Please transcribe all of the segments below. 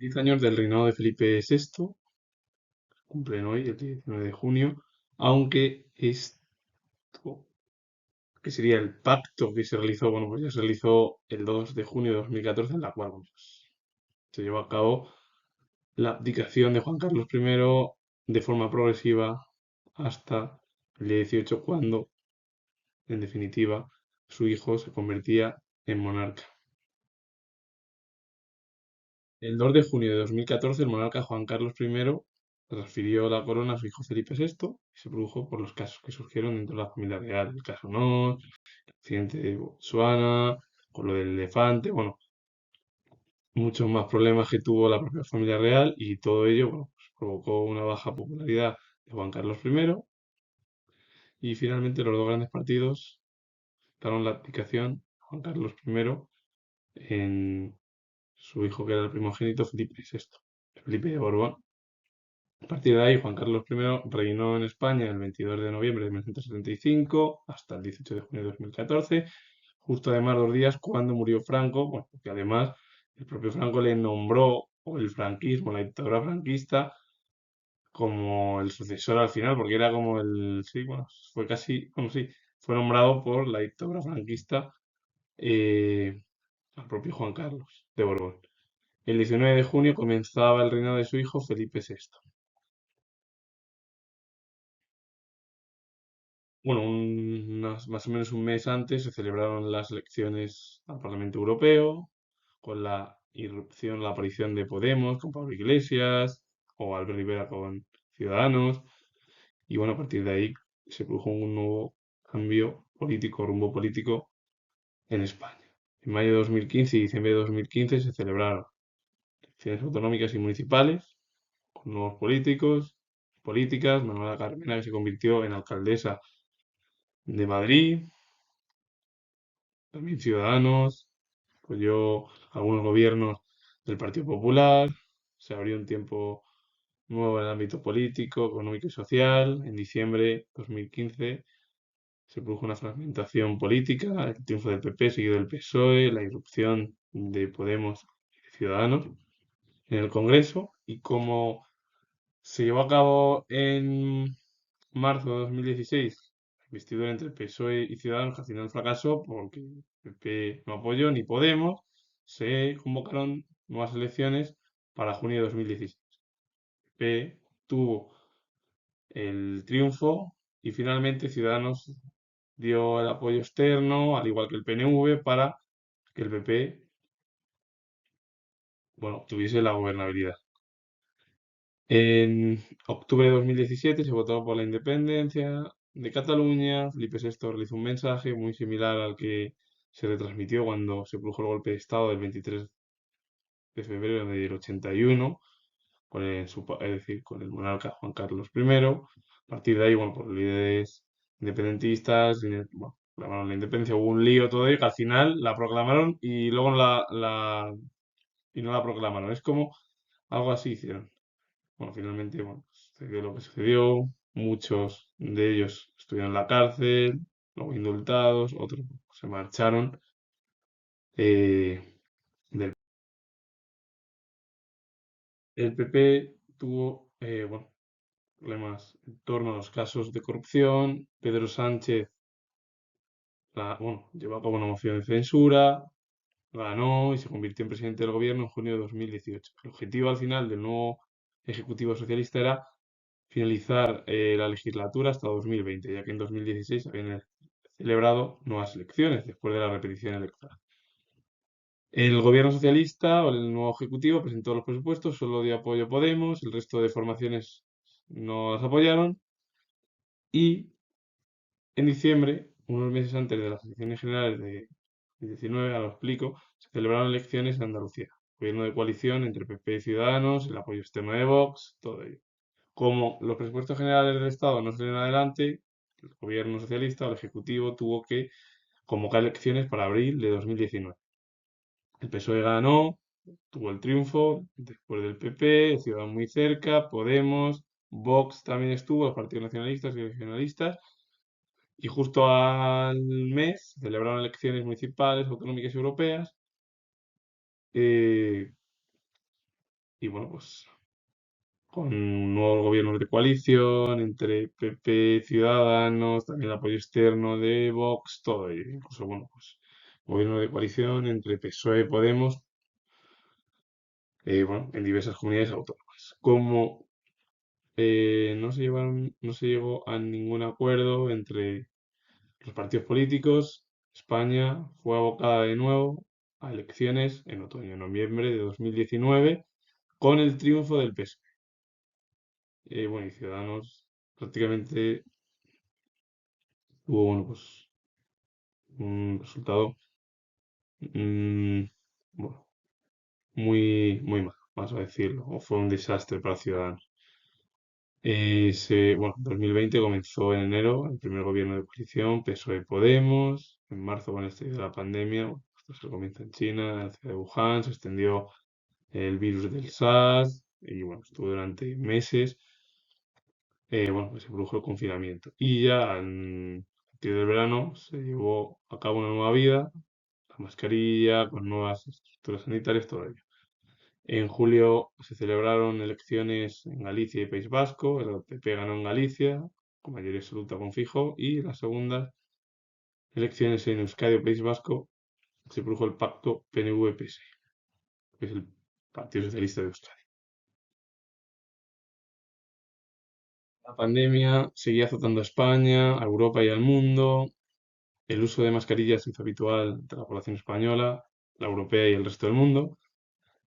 10 años del reinado de Felipe VI, cumplen hoy, el 19 de junio, aunque esto, que sería el pacto que se realizó, bueno, pues ya se realizó el 2 de junio de 2014, en la cual bueno, pues, se llevó a cabo la abdicación de Juan Carlos I de forma progresiva hasta el día 18, cuando, en definitiva, su hijo se convertía en monarca. El 2 de junio de 2014, el monarca Juan Carlos I transfirió la corona a su hijo Felipe VI y se produjo por los casos que surgieron dentro de la familia real. El caso No, el accidente de Botsuana, con lo del elefante, bueno, muchos más problemas que tuvo la propia familia real, y todo ello, bueno, pues provocó una baja popularidad de Juan Carlos I, y finalmente los dos grandes partidos daron la abdicación a Juan Carlos I en su hijo, que era el primogénito, Felipe VI, Felipe de Borbón. A partir de ahí, Juan Carlos I reinó en España el 22 de noviembre de 1975 hasta el 18 de junio de 2014, justo además 2 días cuando murió Franco, bueno, porque además el propio Franco le nombró, o el franquismo, la dictadura franquista, como el sucesor al final, porque era como sí, bueno, fue casi, bueno, sí, fue nombrado por la dictadura franquista, eh, al propio Juan Carlos de Borbón. El 19 de junio comenzaba el reinado de su hijo Felipe VI. Bueno, más o menos un mes antes se celebraron las elecciones al Parlamento Europeo, con la irrupción, la aparición de Podemos con Pablo Iglesias, o Albert Rivera con Ciudadanos, y bueno, a partir de ahí se produjo un nuevo cambio político, rumbo político en España. En mayo de 2015 y diciembre de 2015 se celebraron elecciones autonómicas y municipales, con nuevos políticos, políticas. Manuela Carmena, que se convirtió en alcaldesa de Madrid, también Ciudadanos, apoyó algunos gobiernos del Partido Popular, se abrió un tiempo nuevo en el ámbito político, económico y social. En diciembre de 2015 se produjo una fragmentación política, el triunfo del PP seguido del PSOE, la irrupción de Podemos y de Ciudadanos en el Congreso, y como se llevó a cabo en marzo de 2016 la investidura entre PSOE y Ciudadanos, que al final fracasó porque el PP no apoyó, ni Podemos, se convocaron nuevas elecciones para junio de 2016. El PP tuvo el triunfo y finalmente Ciudadanos dio el apoyo externo, al igual que el PNV, para que el PP, bueno, tuviese la gobernabilidad. En octubre de 2017 se votó por la independencia de Cataluña. Felipe VI realizó un mensaje muy similar al que se retransmitió cuando se produjo el golpe de Estado del 23 de febrero del 81, es decir, con el monarca Juan Carlos I. A partir de ahí, bueno, por líderes independentistas, bueno, proclamaron la independencia, hubo un lío todo ello, que al final la proclamaron y luego y no la proclamaron. Es como algo así hicieron. Bueno, finalmente, bueno, sucedió lo que sucedió. Muchos de ellos estuvieron en la cárcel, luego indultados, otros se marcharon. eh, del- el PP tuvo, bueno, problemas en torno a los casos de corrupción. Pedro Sánchez, bueno, llevó a cabo una moción de censura, ganó y se convirtió en presidente del gobierno en junio de 2018. El objetivo al final del nuevo Ejecutivo Socialista era finalizar la legislatura hasta 2020, ya que en 2016 habían celebrado nuevas elecciones después de la repetición electoral. El gobierno socialista, o el nuevo ejecutivo, presentó los presupuestos, solo dio apoyo a Podemos, el resto de formaciones no las apoyaron, y en diciembre, unos meses antes de las elecciones generales de 19, ahora lo explico, se celebraron elecciones en Andalucía. Gobierno de coalición entre PP y Ciudadanos, el apoyo externo de Vox, todo ello. Como los presupuestos generales del Estado no salieron adelante, el gobierno socialista o el Ejecutivo tuvo que convocar elecciones para abril de 2019. El PSOE ganó, tuvo el triunfo, después del PP, Ciudadanos muy cerca, Podemos, Vox también estuvo, los partidos nacionalistas y regionalistas, y justo al mes celebraron elecciones municipales, autonómicas y europeas, eh, y bueno, pues con nuevos gobiernos de coalición entre PP, Ciudadanos, también el apoyo externo de Vox, todo ello. Incluso, bueno, pues gobierno de coalición entre PSOE, Podemos, bueno, en diversas comunidades autónomas. Como no se llegó a ningún acuerdo entre los partidos políticos, España fue abocada de nuevo a elecciones en otoño-noviembre de 2019 con el triunfo del PSOE. Bueno, y Ciudadanos prácticamente tuvo, bueno, pues un resultado mm, bueno, muy mal, vamos a decirlo, o fue un desastre para Ciudadanos. Bueno, 2020 comenzó en enero el primer gobierno de coalición, PSOE-Podemos. En marzo, con el estallido de la pandemia, bueno, esto se comienza en China, en la ciudad de Wuhan, se extendió el virus del SARS y bueno, estuvo durante meses. Bueno, pues se produjo el confinamiento. Y ya a partir del verano se llevó a cabo una nueva vida, la mascarilla, con nuevas estructuras sanitarias, todo ello. En julio se celebraron elecciones en Galicia y País Vasco. El PP ganó en Galicia, con mayoría absoluta con Feijóo, y las segundas elecciones en Euskadi o País Vasco se produjo el pacto PNV-PSE, que es el Partido Socialista de Euskadi. La pandemia seguía azotando a España, a Europa y al mundo. El uso de mascarillas se hizo habitual entre la población española, la europea y el resto del mundo.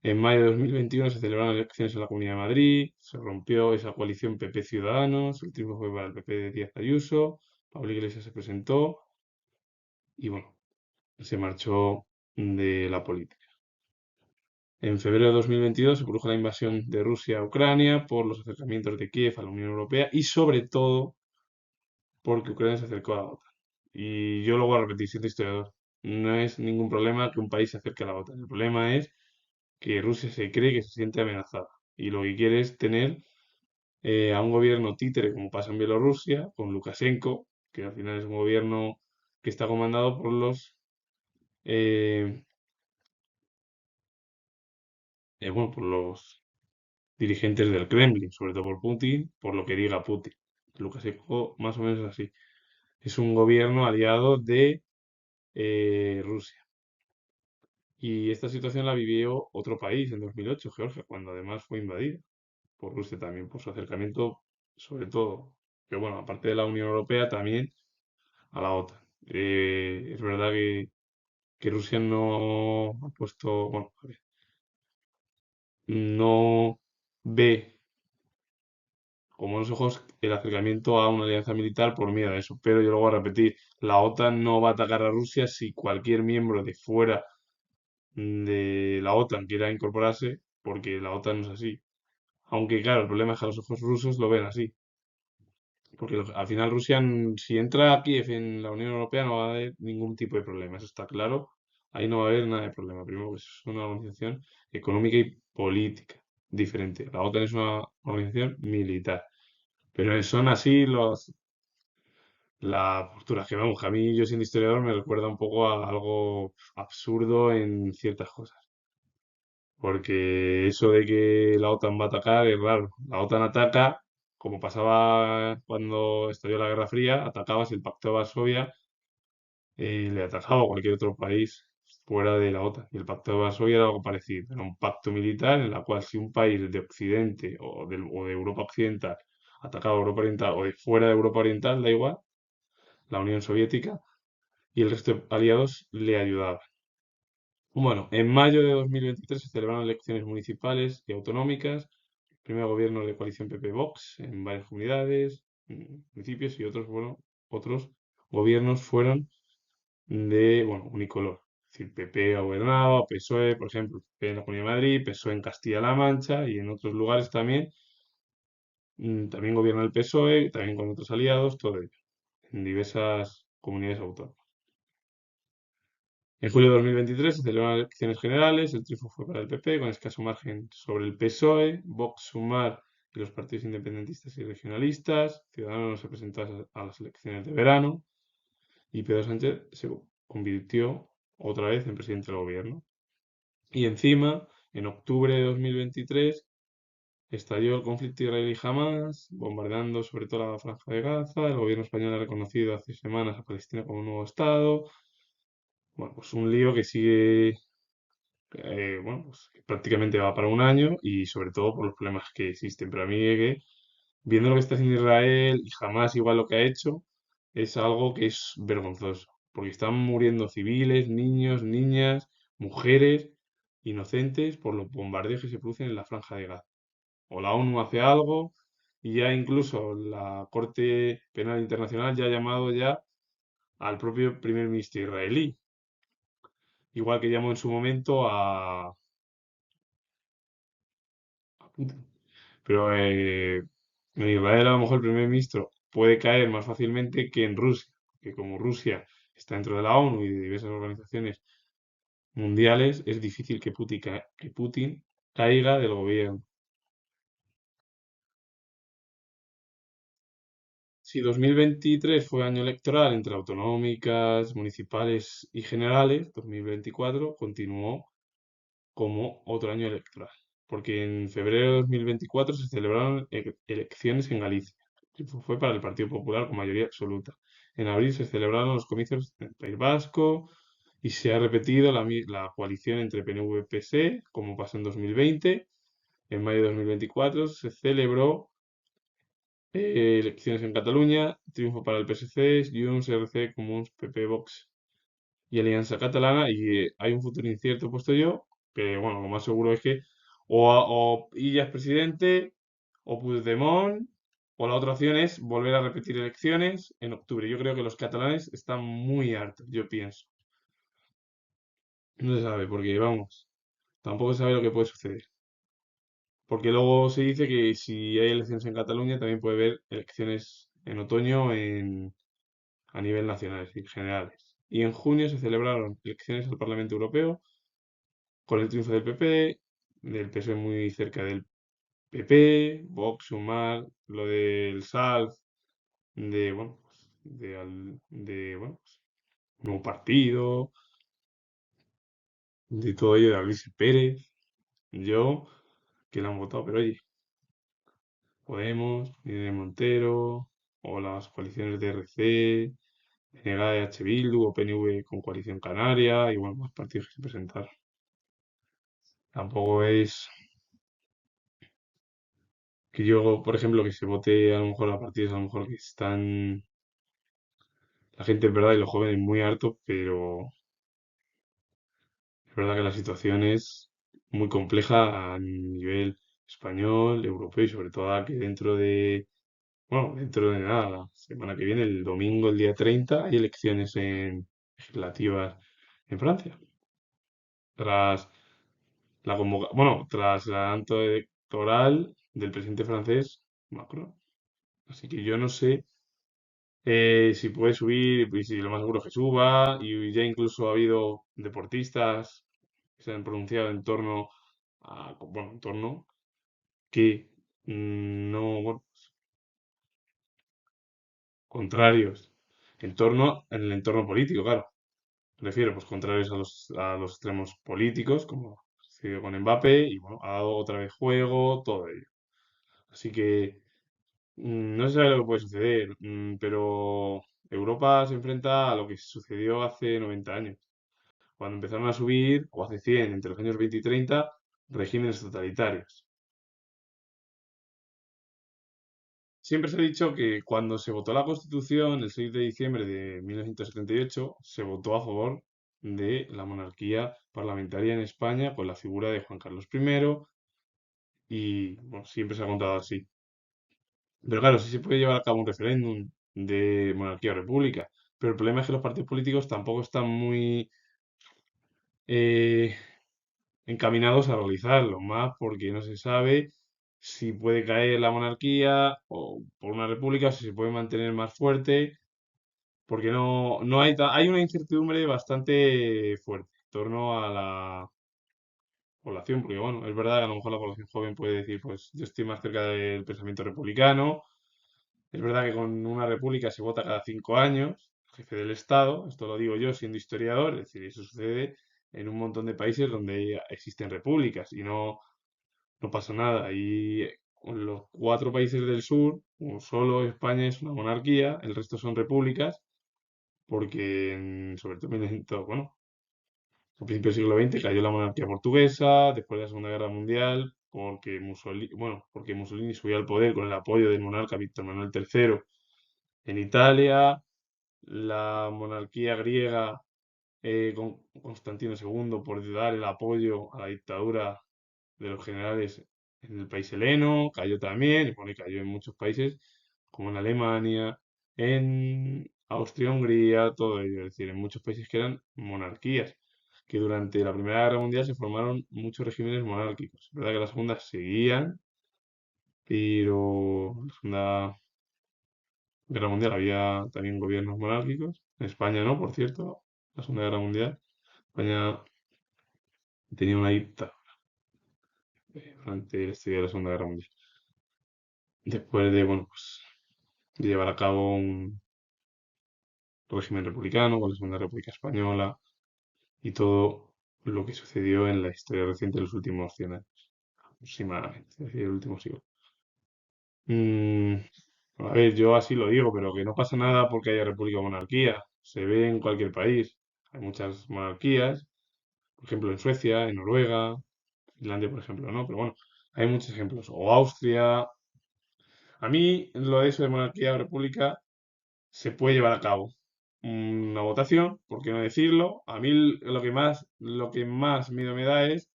En mayo de 2021 se celebraron elecciones en la Comunidad de Madrid, se rompió esa coalición PP-Ciudadanos, el triunfo fue para el PP de Díaz Ayuso, Pablo Iglesias se presentó y bueno, se marchó de la política. En febrero de 2022 se produjo la invasión de Rusia a Ucrania por los acercamientos de Kiev a la Unión Europea y sobre todo porque Ucrania se acercó a la OTAN. Y yo lo voy a repetir, siendo historiador, no es ningún problema que un país se acerque a la OTAN. El problema es que Rusia se cree que se siente amenazada y lo que quiere es tener a un gobierno títere, como pasa en Bielorrusia, con Lukashenko, que al final es un gobierno que está comandado por eh, bueno, por los dirigentes del Kremlin, sobre todo por Putin, por lo que diga Putin. Lukashenko más o menos es así. Es un gobierno aliado de Rusia. Y esta situación la vivió otro país en 2008, Georgia, cuando además fue invadida por Rusia también, por su acercamiento, sobre todo, pero bueno, aparte de la Unión Europea, también a la OTAN. Es verdad que Rusia no ha puesto, bueno, a ver, no ve con buenos ojos el acercamiento a una alianza militar por miedo a eso. Pero yo lo voy a repetir, la OTAN no va a atacar a Rusia si cualquier miembro de fuera de la OTAN quiera incorporarse, porque la OTAN no es así. Aunque claro, el problema es que a los ojos rusos lo ven así. Porque al final Rusia, si entra a Kiev en la Unión Europea, no va a haber ningún tipo de problema, eso está claro. Ahí no va a haber nada de problema. Primero, que es una organización económica y política diferente. La OTAN es una organización militar. Pero son así las posturas que vamos, que a mí, yo siendo historiador, me recuerda un poco a algo absurdo en ciertas cosas. Porque eso de que la OTAN va a atacar es raro. La OTAN ataca, como pasaba cuando estalló la Guerra Fría, atacaba si el Pacto de Varsovia le atacaba a cualquier otro país fuera de la OTAN. Y el Pacto de Varsovia era algo parecido. Era un pacto militar en el cual si un país de Occidente o de Europa Occidental atacaba a Europa Oriental o de fuera de Europa Oriental, da igual, la Unión Soviética y el resto de aliados le ayudaban. Bueno, en mayo de 2023 se celebraron elecciones municipales y autonómicas, primer gobierno de coalición PP-Vox en varias comunidades, municipios y otros, bueno, otros gobiernos fueron de, bueno, unicolor. Es decir, PP gobernaba, PSOE, por ejemplo, PP en la Comunidad de Madrid, PSOE en Castilla-La Mancha y en otros lugares también. También gobierna el PSOE, también con otros aliados, todo ello, en diversas comunidades autónomas. En julio de 2023 se celebraron elecciones generales, el triunfo fue para el PP con escaso margen sobre el PSOE, Vox, Sumar y los partidos independentistas y regionalistas. Ciudadanos no se presentó a las elecciones de verano y Pedro Sánchez se convirtió otra vez en presidente del gobierno. Y encima, En octubre de 2023 estalló el conflicto israelí-Hamás, bombardeando sobre todo la Franja de Gaza. El gobierno español ha reconocido hace semanas a Palestina como un nuevo Estado. Bueno, pues un lío que sigue, bueno, pues que prácticamente va para un año y sobre todo por los problemas que existen. Pero a mí que, viendo lo que está haciendo Israel y jamás igual lo que ha hecho, es algo que es vergonzoso. Porque están muriendo civiles, niños, niñas, mujeres, inocentes por los bombardeos que se producen en la Franja de Gaza. O la ONU hace algo y ya incluso la Corte Penal Internacional ya ha llamado ya al propio primer ministro israelí, igual que llamó en su momento a Putin. Pero en Israel a lo mejor el primer ministro puede caer más fácilmente que en Rusia, que como Rusia está dentro de la ONU y de diversas organizaciones mundiales, es difícil que Putin caiga del gobierno. Si 2023 fue año electoral entre autonómicas, municipales y generales, 2024 continuó como otro año electoral, porque en febrero de 2024 se celebraron elecciones en Galicia. El triunfo fue para el Partido Popular con mayoría absoluta. En abril se celebraron los comicios en el País Vasco y se ha repetido la coalición entre PNV-PSE, como pasó en 2020. En mayo de 2024 se celebró elecciones en Cataluña, triunfo para el PSC, Junts, RC, Comuns, PP, Vox y Alianza Catalana. Y hay un futuro incierto, he puesto yo, que bueno, lo más seguro es que o Illa es presidente, o Puigdemont, o la otra opción es volver a repetir elecciones en octubre. Yo creo que los catalanes están muy hartos, yo pienso. No se sabe, porque vamos, tampoco se sabe lo que puede suceder. Porque luego se dice que si hay elecciones en Cataluña, también puede haber elecciones en otoño a nivel nacional, y generales. Y en junio se celebraron elecciones al Parlamento Europeo con el triunfo del PP, del PSOE muy cerca del PP, Vox, Sumar, lo del SALF, de, bueno, pues, bueno, pues, nuevo partido, de todo ello de Alicia Pérez, yo, que la han votado, pero oye, Podemos, Irene Montero, o las coaliciones de RC, NGA de H. Bildu o PNV con Coalición Canaria, y bueno, más partidos que se presentaron. Tampoco es que yo, por ejemplo, que se vote a lo mejor a partidos a lo mejor que están la gente en verdad y los jóvenes muy hartos, pero es verdad que la situación es muy compleja a nivel español, europeo y sobre todo que dentro de nada, la semana que viene, el domingo, el día 30 hay elecciones legislativas en Francia. Tras tras el adelanto electoral del presidente francés, Macron. Así que yo no sé si puede subir, y si lo más seguro es que suba, y ya incluso ha habido deportistas que se han pronunciado en torno en torno que no, bueno, contrarios, en el entorno político, claro. Prefiero, pues, contrarios a los extremos políticos, como sucedió con Mbappé, y bueno, ha dado otra vez juego, todo ello. Así que no se sabe lo que puede suceder, pero Europa se enfrenta a lo que sucedió hace 90 años, cuando empezaron a subir, o hace 100, entre los años 20 y 30, regímenes totalitarios. Siempre se ha dicho que cuando se votó la Constitución el 6 de diciembre de 1978, se votó a favor de la monarquía parlamentaria en España con la figura de Juan Carlos I y bueno, siempre se ha contado así. Pero claro, sí se puede llevar a cabo un referéndum de monarquía o república, pero el problema es que los partidos políticos tampoco están muy eh, encaminados a realizarlo, más porque no se sabe si puede caer la monarquía o por una república, o si se puede mantener más fuerte, porque no hay, hay una incertidumbre bastante fuerte en torno a la población, porque bueno, es verdad que a lo mejor la población joven puede decir, pues yo estoy más cerca del pensamiento republicano, es verdad que con una república se vota cada 5 años, jefe del Estado, esto lo digo yo siendo historiador, es decir, eso sucede, en un montón de países donde existen repúblicas y no pasa nada. Y con los cuatro países del sur, solo España es una monarquía, el resto son repúblicas, porque sobre todo bueno, a principios del siglo XX cayó la monarquía portuguesa, después de la Segunda Guerra Mundial, porque Mussolini subió al poder con el apoyo del monarca Víctor Manuel III en Italia, la monarquía griega con Constantino II por dar el apoyo a la dictadura de los generales en el país heleno, cayó también, y bueno, y cayó en muchos países, como en Alemania, en Austria-Hungría, todo ello, es decir, en muchos países que eran monarquías, que durante la Primera Guerra Mundial se formaron muchos regímenes monárquicos. Es verdad que la Segunda seguían, pero en la Segunda Guerra Mundial había también gobiernos monárquicos. En España no, por cierto, la Segunda Guerra Mundial. España tenía una dictadura durante el estallido de la Segunda Guerra Mundial. Después de, bueno, pues, de llevar a cabo un régimen republicano con la Segunda República Española y todo lo que sucedió en la historia reciente de los últimos 100 años, aproximadamente, es decir, el último siglo. Mm, a ver, yo así lo digo, pero que no pasa nada porque haya república o monarquía. Se ve en cualquier país. Hay muchas monarquías, por ejemplo en Suecia, en Noruega, Finlandia, por ejemplo, ¿no? Pero bueno, hay muchos ejemplos. O Austria. A mí, lo de eso de monarquía o república se puede llevar a cabo una votación, ¿por qué no decirlo? A mí lo que más miedo me da es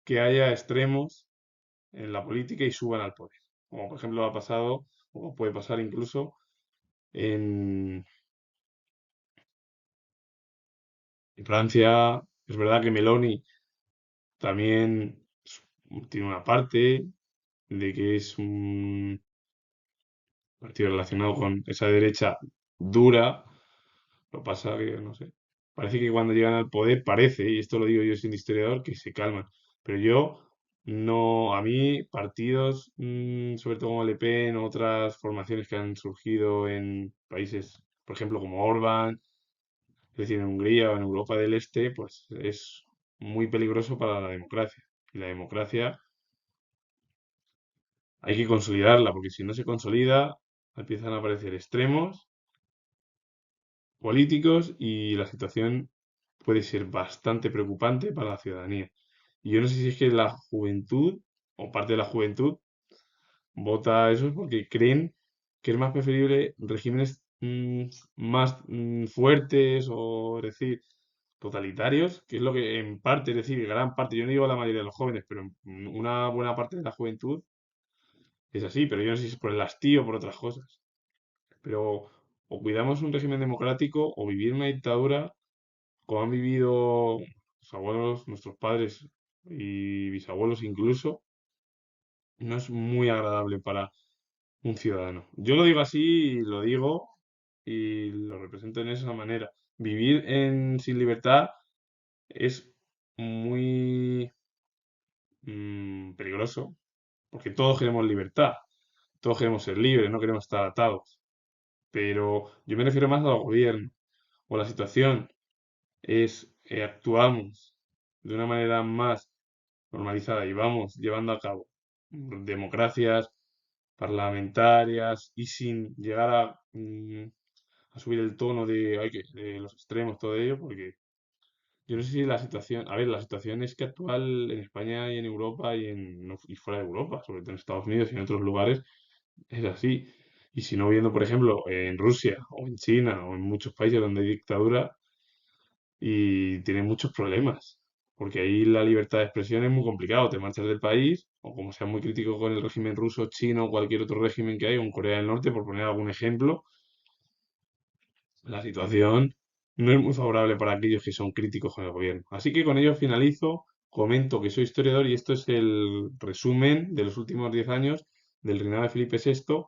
que haya extremos en la política y suban al poder. Como por ejemplo ha pasado, o puede pasar incluso en, en Francia. Es verdad que Meloni también tiene una parte de que es un partido relacionado con esa derecha dura. Lo que pasa que, no sé, parece que cuando llegan al poder, parece, y esto lo digo yo siendo historiador, que se calman. Pero yo no, a mí partidos, sobre todo como Le Pen, otras formaciones que han surgido en países, por ejemplo, como Orbán, es decir, en Hungría o en Europa del Este, pues es muy peligroso para la democracia. Y la democracia hay que consolidarla, porque si no se consolida, empiezan a aparecer extremos políticos y la situación puede ser bastante preocupante para la ciudadanía. Y yo no sé si es que la juventud o parte de la juventud vota eso porque creen que es más preferible regímenes más fuertes o, es decir, totalitarios, que es lo que en parte, es decir, gran parte, yo no digo la mayoría de los jóvenes, pero una buena parte de la juventud es así, pero yo no sé si es por el hastío o por otras cosas. Pero o cuidamos un régimen democrático o vivir una dictadura como han vivido los abuelos, nuestros padres y bisabuelos incluso, no es muy agradable para un ciudadano. Yo lo digo así, lo digo y lo represento en esa manera. Vivir sin libertad es muy peligroso, porque todos queremos libertad, todos queremos ser libres, no queremos estar atados. Pero yo me refiero más al gobierno o la situación actuamos de una manera más normalizada y vamos llevando a cabo democracias parlamentarias y sin llegar a subir el tono de los extremos, todo ello, porque yo no sé si la situación, a ver, la situación es que actual en España y en Europa y fuera de Europa, sobre todo en Estados Unidos y en otros lugares, es así. Y si no viendo, por ejemplo, en Rusia o en China o en muchos países donde hay dictadura, y tiene muchos problemas, porque ahí la libertad de expresión es muy complicado, te marchas del país, o como sea muy crítico con el régimen ruso, chino o cualquier otro régimen que hay, o en Corea del Norte, por poner algún ejemplo, la situación no es muy favorable para aquellos que son críticos con el gobierno. Así que con ello finalizo, comento que soy historiador y esto es el resumen de los últimos 10 años del reinado de Felipe VI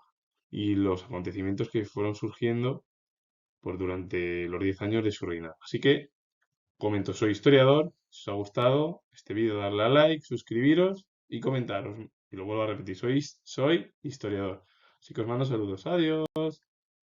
y los acontecimientos que fueron surgiendo pues, durante los 10 años de su reinado. Así que comento, soy historiador. Si os ha gustado este vídeo, darle a like, suscribiros y comentaros. Y lo vuelvo a repetir, soy historiador. Así que os mando saludos. Adiós.